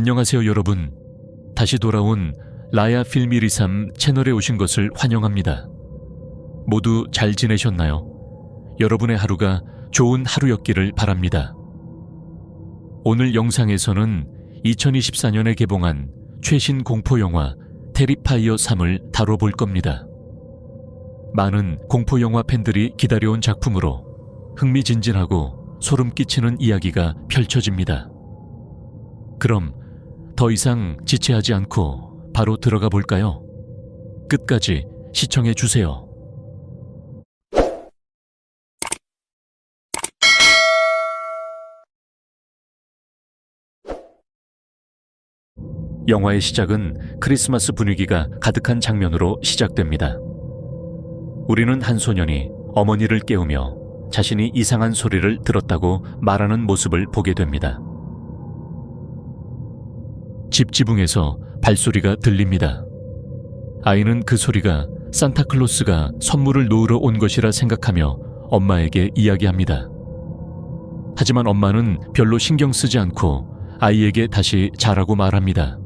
안녕하세요 여러분. 다시 돌아온 라야 필미리삼 채널에 오신 것을 환영합니다. 모두 잘 지내셨나요? 여러분의 하루가 좋은 하루였기를 바랍니다. 오늘 영상에서는 2024년에 개봉한 최신 공포영화 테리파이어 3을 다뤄볼 겁니다. 많은 공포영화 팬들이 기다려온 작품으로 흥미진진하고 소름 끼치는 이야기가 펼쳐집니다. 그럼 더 이상 지체하지 않고 바로 들어가 볼까요? 끝까지 시청해 주세요. 영화의 시작은 크리스마스 분위기가 가득한 장면으로 시작됩니다. 우리는 한 소년이 어머니를 깨우며 자신이 이상한 소리를 들었다고 말하는 모습을 보게 됩니다. 집 지붕에서 발소리가 들립니다. 아이는 그 소리가 산타클로스가 선물을 놓으러 온 것이라 생각하며 엄마에게 이야기합니다. 하지만 엄마는 별로 신경 쓰지 않고 아이에게 다시 자라고 말합니다.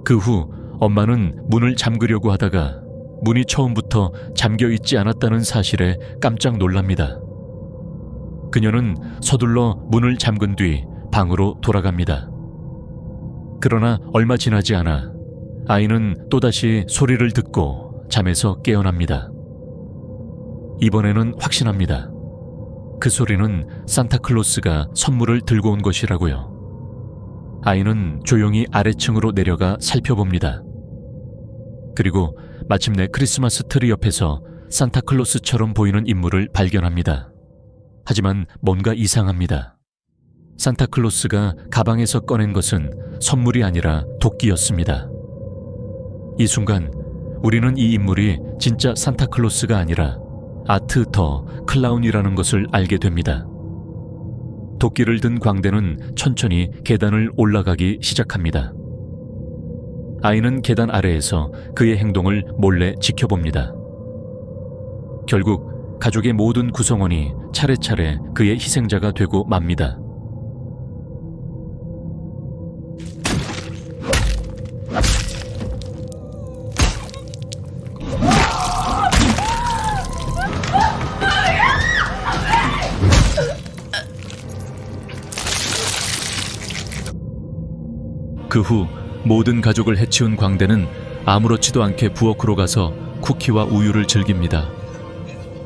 그 후 엄마는 문을 잠그려고 하다가 문이 처음부터 잠겨 있지 않았다는 사실에 깜짝 놀랍니다. 그녀는 서둘러 문을 잠근 뒤 방으로 돌아갑니다. 그러나 얼마 지나지 않아 아이는 또다시 소리를 듣고 잠에서 깨어납니다. 이번에는 확신합니다. 그 소리는 산타클로스가 선물을 들고 온 것이라고요. 아이는 조용히 아래층으로 내려가 살펴봅니다. 그리고 마침내 크리스마스 트리 옆에서 산타클로스처럼 보이는 인물을 발견합니다. 하지만 뭔가 이상합니다. 산타클로스가 가방에서 꺼낸 것은 선물이 아니라 도끼였습니다. 이 순간 우리는 이 인물이 진짜 산타클로스가 아니라 아트 더 클라운이라는 것을 알게 됩니다. 도끼를 든 광대는 천천히 계단을 올라가기 시작합니다. 아이는 계단 아래에서 그의 행동을 몰래 지켜봅니다. 결국 가족의 모든 구성원이 차례차례 그의 희생자가 되고 맙니다. 그 후 모든 가족을 해치운 광대는 아무렇지도 않게 부엌으로 가서 쿠키와 우유를 즐깁니다.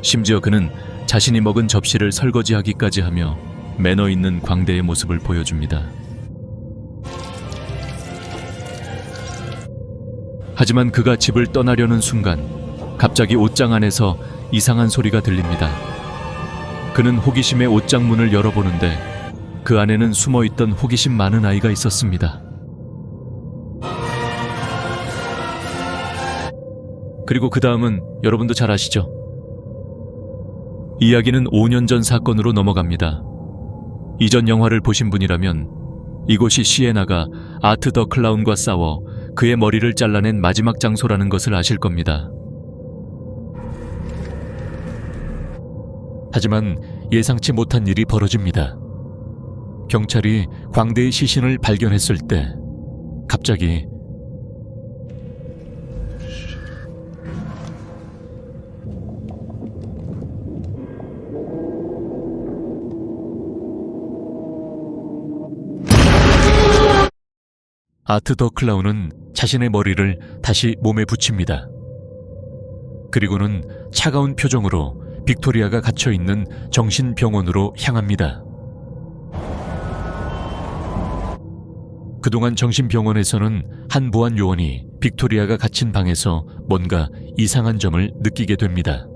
심지어 그는 자신이 먹은 접시를 설거지하기까지 하며 매너 있는 광대의 모습을 보여줍니다. 하지만 그가 집을 떠나려는 순간 갑자기 옷장 안에서 이상한 소리가 들립니다. 그는 호기심에 옷장 문을 열어보는데 그 안에는 숨어있던 호기심 많은 아이가 있었습니다. 그리고 그 다음은 여러분도 잘 아시죠? 이야기는 5년 전 사건으로 넘어갑니다. 이전 영화를 보신 분이라면 이곳이 시에나가 아트 더 클라운과 싸워 그의 머리를 잘라낸 마지막 장소라는 것을 아실 겁니다. 하지만 예상치 못한 일이 벌어집니다. 경찰이 광대의 시신을 발견했을 때 갑자기 아트 더 클라운은 자신의 머리를 다시 몸에 붙입니다. 그리고는 차가운 표정으로 빅토리아가 갇혀있는 정신병원으로 향합니다. 그동안 정신병원에서는 한 보안 요원이 빅토리아가 갇힌 방에서 뭔가 이상한 점을 느끼게 됩니다.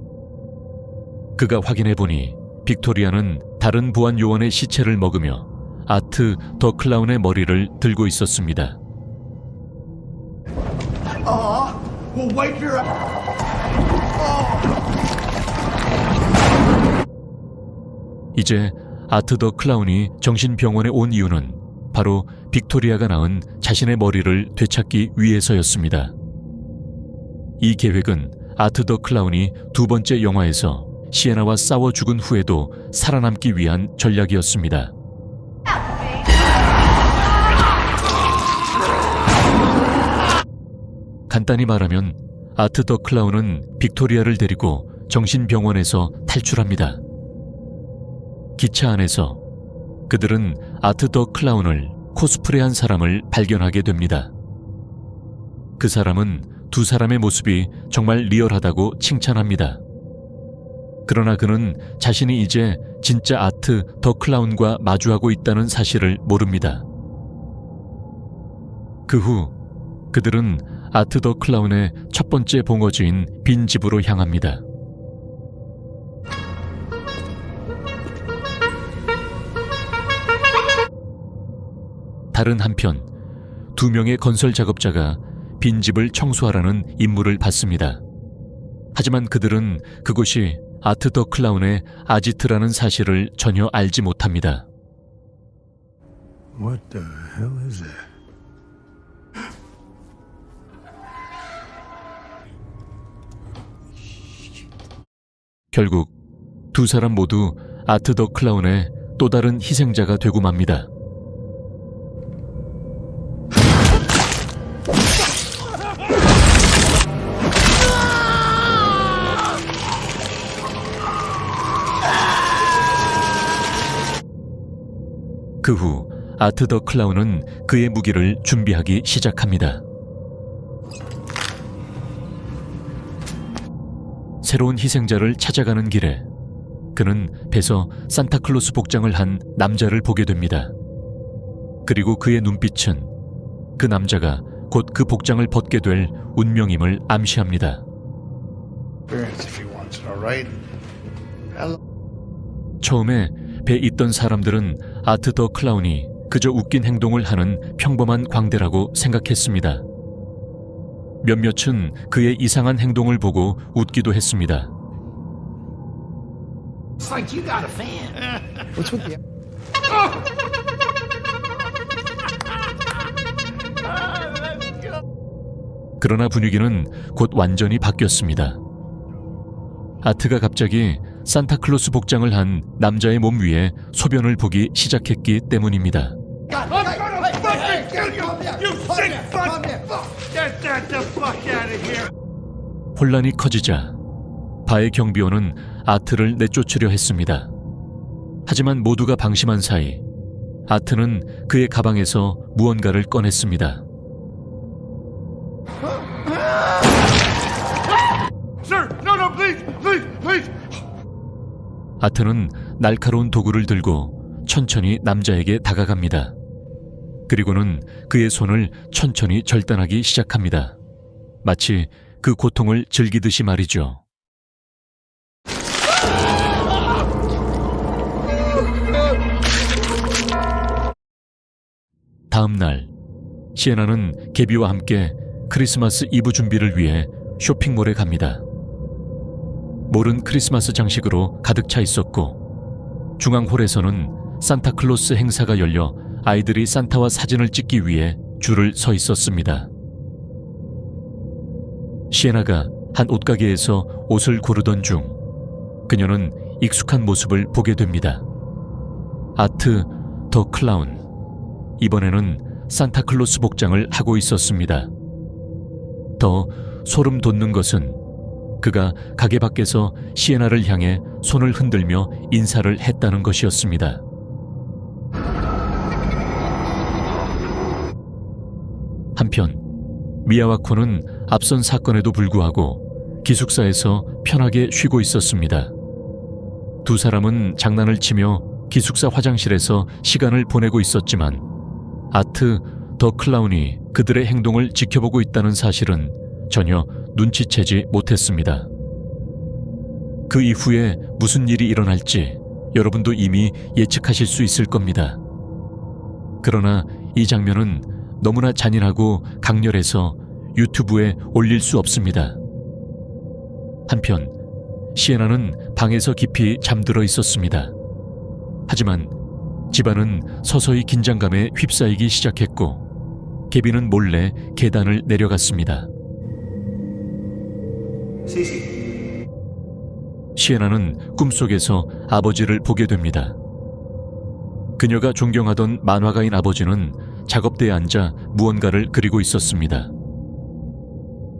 그가 확인해보니 빅토리아는 다른 보안 요원의 시체를 먹으며 아트 더 클라운의 머리를 들고 있었습니다. 이제 아트 더 클라운이 정신병원에 온 이유는 바로 빅토리아가 낳은 자신의 머리를 되찾기 위해서였습니다. 이 계획은 아트 더 클라운이 두 번째 영화에서 시에나와 싸워 죽은 후에도 살아남기 위한 전략이었습니다. 간단히 말하면 아트 더 클라운은 빅토리아를 데리고 정신병원에서 탈출합니다. 기차 안에서 그들은 아트 더 클라운을 코스프레한 사람을 발견하게 됩니다. 그 사람은 두 사람의 모습이 정말 리얼하다고 칭찬합니다. 그러나 그는 자신이 이제 진짜 아트 더 클라운과 마주하고 있다는 사실을 모릅니다. 그 후 그들은 아트 더 클라운의 첫 번째 봉어지인 빈 집으로 향합니다. 다른 한편, 두 명의 건설 작업자가 빈집을 청소하라는 임무를 받습니다. 하지만 그들은 그곳이 아트 더 클라운의 아지트라는 사실을 전혀 알지 못합니다. What the hell is that? 결국 두 사람 모두 아트 더 클라운의 또 다른 희생자가 되고 맙니다. 그 후 아트 더 클라운은 그의 무기를 준비하기 시작합니다. 새로운 희생자를 찾아가는 길에 그는 배서 산타클로스 복장을 한 남자를 보게 됩니다. 그리고 그의 눈빛은 그 남자가 곧 그 복장을 벗게 될 운명임을 암시합니다. 처음에 배에 있던 사람들은 아트 더 클라운이 그저 웃긴 행동을 하는 평범한 광대라고 생각했습니다. 몇몇은 그의 이상한 행동을 보고 웃기도 했습니다. 그러나 분위기는 곧 완전히 바뀌었습니다. 아트가 갑자기 산타클로스 복장을 한 남자의 몸 위에 소변을 보기 시작했기 때문입니다. 혼란이 커지자 바의 경비원은 아트를 내쫓으려 했습니다. 하지만 모두가 방심한 사이 아트는 그의 가방에서 무언가를 꺼냈습니다. 아트는 날카로운 도구를 들고 천천히 남자에게 다가갑니다. 그리고는 그의 손을 천천히 절단하기 시작합니다. 마치 그 고통을 즐기듯이 말이죠. 다음 날, 시에나는 개비와 함께 크리스마스 이브 준비를 위해 쇼핑몰에 갑니다. 몰은 크리스마스 장식으로 가득 차 있었고 중앙홀에서는 산타클로스 행사가 열려 아이들이 산타와 사진을 찍기 위해 줄을 서 있었습니다. 시에나가 한 옷가게에서 옷을 고르던 중 그녀는 익숙한 모습을 보게 됩니다. 아트 더 클라운, 이번에는 산타클로스 복장을 하고 있었습니다. 더 소름 돋는 것은 그가 가게 밖에서 시에나를 향해 손을 흔들며 인사를 했다는 것이었습니다. 한편 미야와코는 앞선 사건에도 불구하고 기숙사에서 편하게 쉬고 있었습니다. 두 사람은 장난을 치며 기숙사 화장실에서 시간을 보내고 있었지만 아트 더 클라운이 그들의 행동을 지켜보고 있다는 사실은 전혀 눈치채지 못했습니다. 그 이후에 무슨 일이 일어날지 여러분도 이미 예측하실 수 있을 겁니다. 그러나 이 장면은 너무나 잔인하고 강렬해서 유튜브에 올릴 수 없습니다. 한편 시에나는 방에서 깊이 잠들어 있었습니다. 하지만 집안은 서서히 긴장감에 휩싸이기 시작했고 개비는 몰래 계단을 내려갔습니다. 시에나는 꿈속에서 아버지를 보게 됩니다. 그녀가 존경하던 만화가인 아버지는 작업대에 앉아 무언가를 그리고 있었습니다.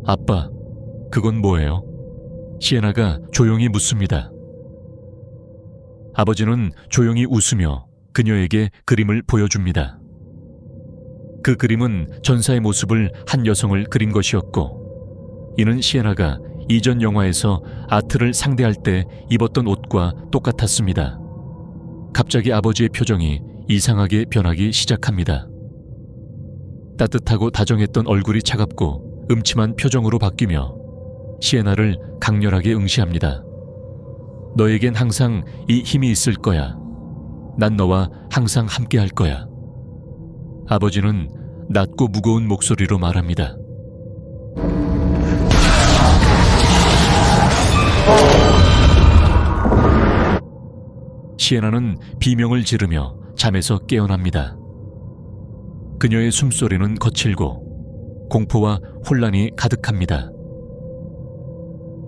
아빠, 그건 뭐예요? 시에나가 조용히 묻습니다. 아버지는 조용히 웃으며 그녀에게 그림을 보여줍니다. 그 그림은 전사의 모습을 한 여성을 그린 것이었고, 이는 시에나가 이전 영화에서 아트를 상대할 때 입었던 옷과 똑같았습니다. 갑자기 아버지의 표정이 이상하게 변하기 시작합니다. 따뜻하고 다정했던 얼굴이 차갑고 음침한 표정으로 바뀌며 시에나를 강렬하게 응시합니다. 너에겐 항상 이 힘이 있을 거야. 난 너와 항상 함께 할 거야. 아버지는 낮고 무거운 목소리로 말합니다. 시에나는 비명을 지르며 잠에서 깨어납니다. 그녀의 숨소리는 거칠고 공포와 혼란이 가득합니다.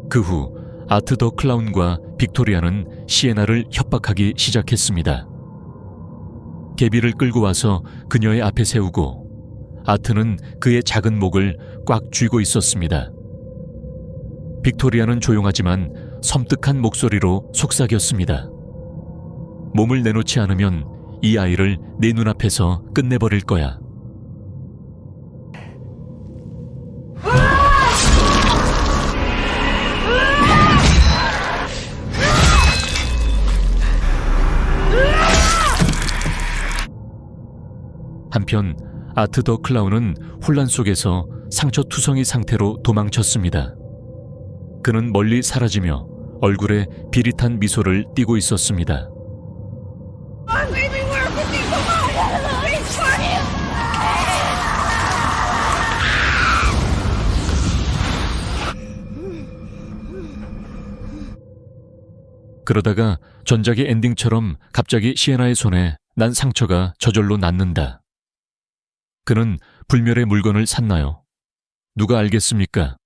그 후 아트 더 클라운과 빅토리아는 시에나를 협박하기 시작했습니다. 개비를 끌고 와서 그녀의 앞에 세우고 아트는 그의 작은 목을 꽉 쥐고 있었습니다. 빅토리아는 조용하지만 섬뜩한 목소리로 속삭였습니다. 몸을 내놓지 않으면 이 아이를 내 눈앞에서 끝내버릴 거야. 한편 아트 더 클라운은 혼란 속에서 상처투성이 상태로 도망쳤습니다. 그는 멀리 사라지며 얼굴에 비릿한 미소를 띠고 있었습니다. 그러다가 전작의 엔딩처럼 갑자기 시에나의 손에 난 상처가 저절로 낫는다. 그는 불멸의 물건을 샀나요? 누가 알겠습니까?